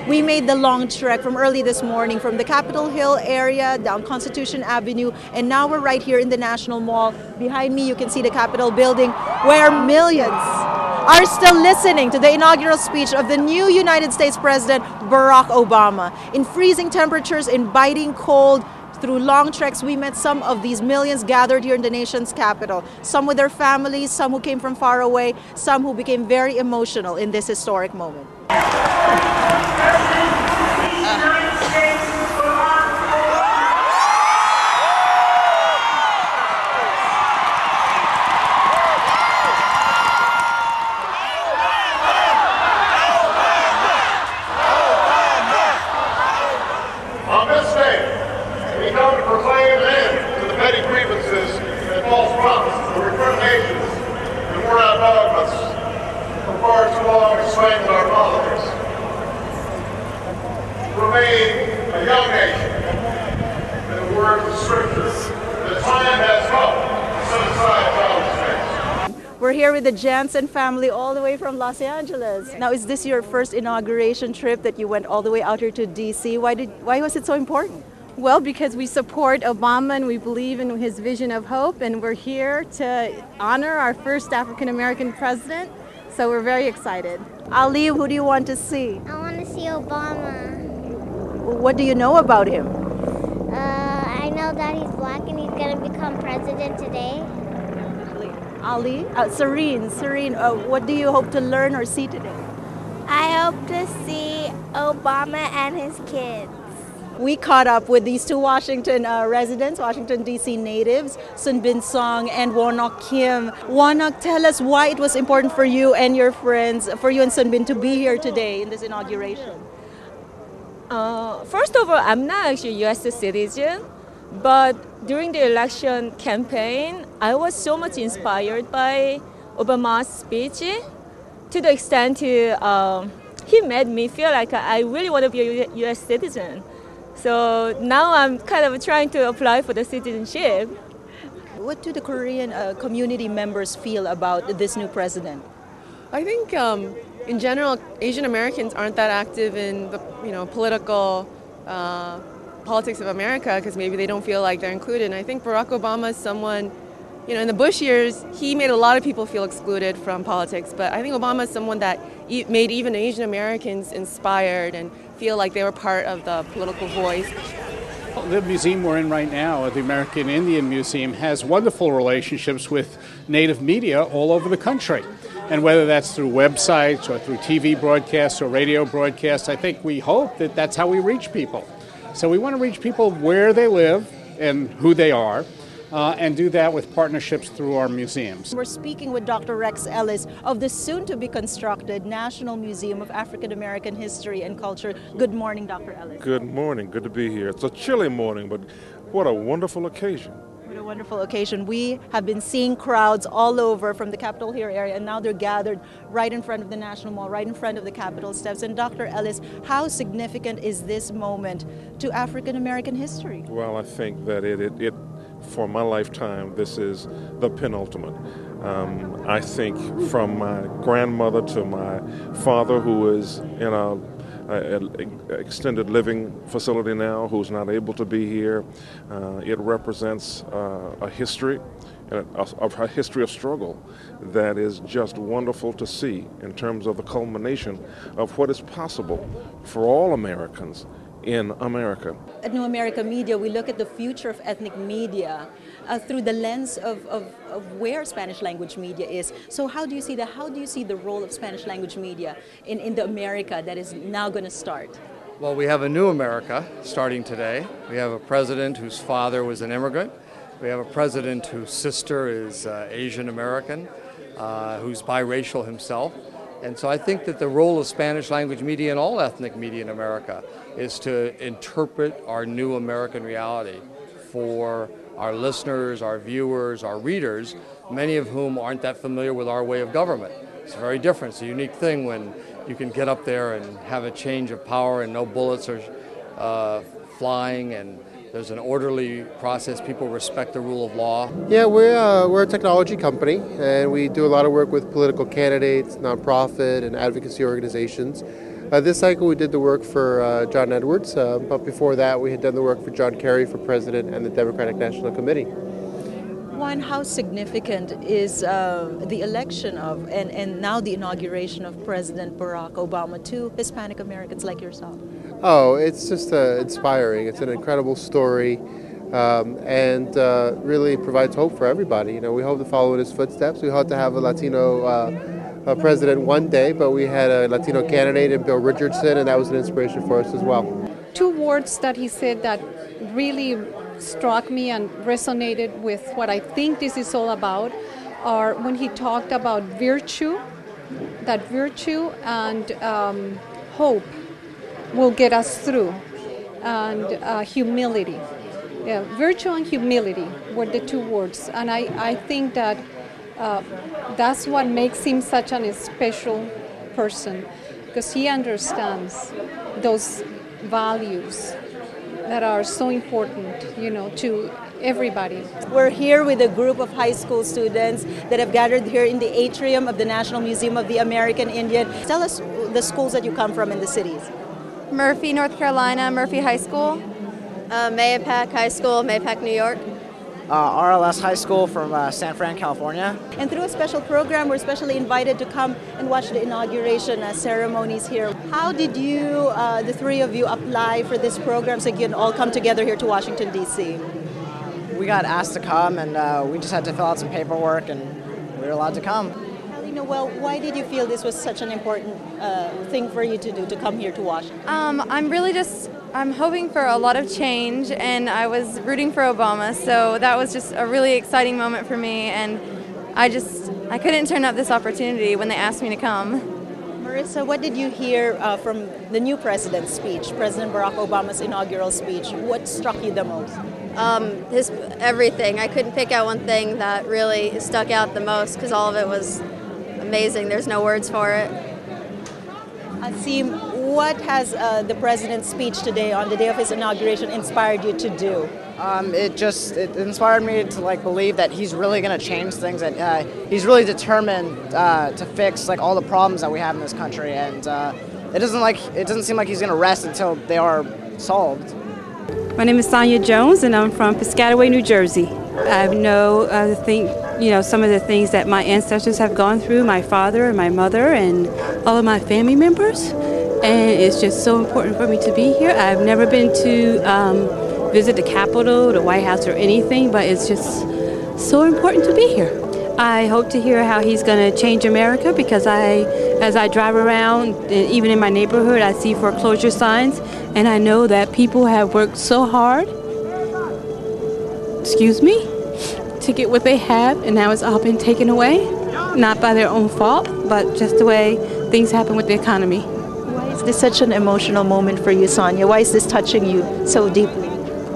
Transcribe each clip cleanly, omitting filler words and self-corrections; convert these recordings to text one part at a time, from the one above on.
We made the long trek from early this morning from the Capitol Hill area down Constitution Avenue, and now we're right here in the National Mall. Behind me, you can see the Capitol building, where millions are still listening to the inaugural speech of the new United States President Barack Obama. In freezing temperatures, in biting cold, through long treks, we met some of these millions gathered here in the nation's capital. Some with their families, some who came from far away, some who became very emotional in this historic moment. On this day, we come to proclaim an end to the petty grievances and false promises, the recriminations and worn-out dogmas for far too long to strengthen our politics. Remain a young nation. In the words of Scripture, the time has come to set aside childish things. We're here with the Jansen family all the way from Los Angeles. Now, is this your first inauguration trip that you went all the way out here to D.C.? Why was it so important? Well, because we support Obama and we believe in his vision of hope, and we're here to honor our first African-American president, so we're very excited. Ali, who do you want to see? I want to see Obama. What do you know about him? I know that he's black and he's going to become president today. Ali? Serene, what do you hope to learn or see today? I hope to see Obama and his kids. We caught up with these two Washington residents, Washington D.C. natives, Sun Bin Song and Wonok Kim. Wonok, tell us why it was important for you and your friends, for you and Sun Bin, to be here today in this inauguration. First of all, I'm not actually a U.S. citizen, but during the election campaign, I was so much inspired by Obama's speech to the extent he made me feel like I really want to be a U.S. citizen. So now I'm kind of trying to apply for the citizenship. What do the Korean community members feel about this new president? I think in general, Asian Americans aren't that active in the political politics of America because maybe they don't feel like they're included. And I think Barack Obama is someone, in the Bush years, he made a lot of people feel excluded from politics. But I think Obama is someone that made even Asian Americans inspired and feel like they were part of the political voice. The museum we're in right now, the American Indian Museum, has wonderful relationships with native media all over the country. And whether that's through websites or through TV broadcasts or radio broadcasts, I think we hope that that's how we reach people. So we want to reach people where they live and who they are, and do that with partnerships through our museums. We're speaking with Dr. Rex Ellis of the soon-to-be-constructed National Museum of African American History and Culture. Good morning, Dr. Ellis. Good morning. Good to be here. It's a chilly morning, but what a wonderful occasion. What a wonderful occasion. We have been seeing crowds all over from the Capitol Hill area, and now they're gathered right in front of the National Mall, right in front of the Capitol steps. And Dr. Ellis, how significant is this moment to African American history? Well, I think that it for my lifetime, this is the penultimate. I think from my grandmother to my father, who is in an extended living facility now, who's not able to be here, it represents a history, a history of struggle that is just wonderful to see in terms of the culmination of what is possible for all Americans in America. At New America Media, we look at the future of ethnic media through the lens of where Spanish language media is. So how do you see that? How do you see the role of Spanish language media in the America that is now going to start? Well, we have a new America starting today. We have a president whose father was an immigrant. We have a president whose sister is Asian American, who's biracial himself. And so I think that the role of Spanish language media and all ethnic media in America is to interpret our new American reality for our listeners, our viewers, our readers, many of whom aren't that familiar with our way of government. It's very different. It's a unique thing when you can get up there and have a change of power and no bullets are flying and there's an orderly process. People respect the rule of law. Yeah, we're a technology company, and we do a lot of work with political candidates, nonprofit, and advocacy organizations. This cycle we did the work for John Edwards, but before that we had done the work for John Kerry for president and the Democratic National Committee. Juan, how significant is the election of and now the inauguration of President Barack Obama to Hispanic Americans like yourself? Oh, it's just inspiring. It's an incredible story. And really provides hope for everybody. You know, we hope to follow in his footsteps. We hope to have a Latino president one day, but we had a Latino candidate in Bill Richardson, and that was an inspiration for us as well. Two words that he said that really struck me and resonated with what I think this is all about are when he talked about virtue, that virtue and hope will get us through, and humility. Yeah, virtue and humility were the two words, and I think that that's what makes him such a special person, because he understands those values that are so important, you know, to everybody. We're here with a group of high school students that have gathered here in the atrium of the National Museum of the American Indian. Tell us the schools that you come from in the cities. Murphy, North Carolina, Murphy High School. Mahopac High School, Mahopac, New York. RLS High School from San Fran, California. And through a special program, we're specially invited to come and watch the inauguration ceremonies here. How did you, the three of you, apply for this program so you can all come together here to Washington, D.C.? We got asked to come, and we just had to fill out some paperwork, and we were allowed to come. Well, why did you feel this was such an important thing for you to do, to come here to Washington? I'm hoping for a lot of change, and I was rooting for Obama, so that was just a really exciting moment for me, and I couldn't turn up this opportunity when they asked me to come. Marissa, what did you hear from the new president's speech, President Barack Obama's inaugural speech? What struck you the most? His everything. I couldn't pick out one thing that really stuck out the most, because all of it was amazing. There's no words for it. Asim, what has the president's speech today on the day of his inauguration inspired you to do? It inspired me to believe that he's really going to change things. That he's really determined to fix all the problems that we have in this country, and it doesn't seem like he's going to rest until they are solved. My name is Sonia Jones, and I'm from Piscataway, New Jersey. I know some of the things that my ancestors have gone through, my father and my mother and all of my family members, and it's just so important for me to be here. I've never been to visit the Capitol, the White House, or anything, but it's just so important to be here. I hope to hear how he's going to change America, because as I drive around, even in my neighborhood, I see foreclosure signs, and I know that people have worked so hard, to get what they have, and now it's all been taken away, not by their own fault, but just the way things happen with the economy. Why is this such an emotional moment for you, Sonia? Why is this touching you so deeply?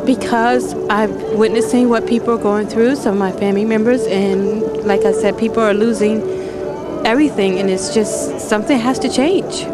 Because I'm witnessing what people are going through, some of my family members, and like I said, people are losing everything, and it's just something has to change.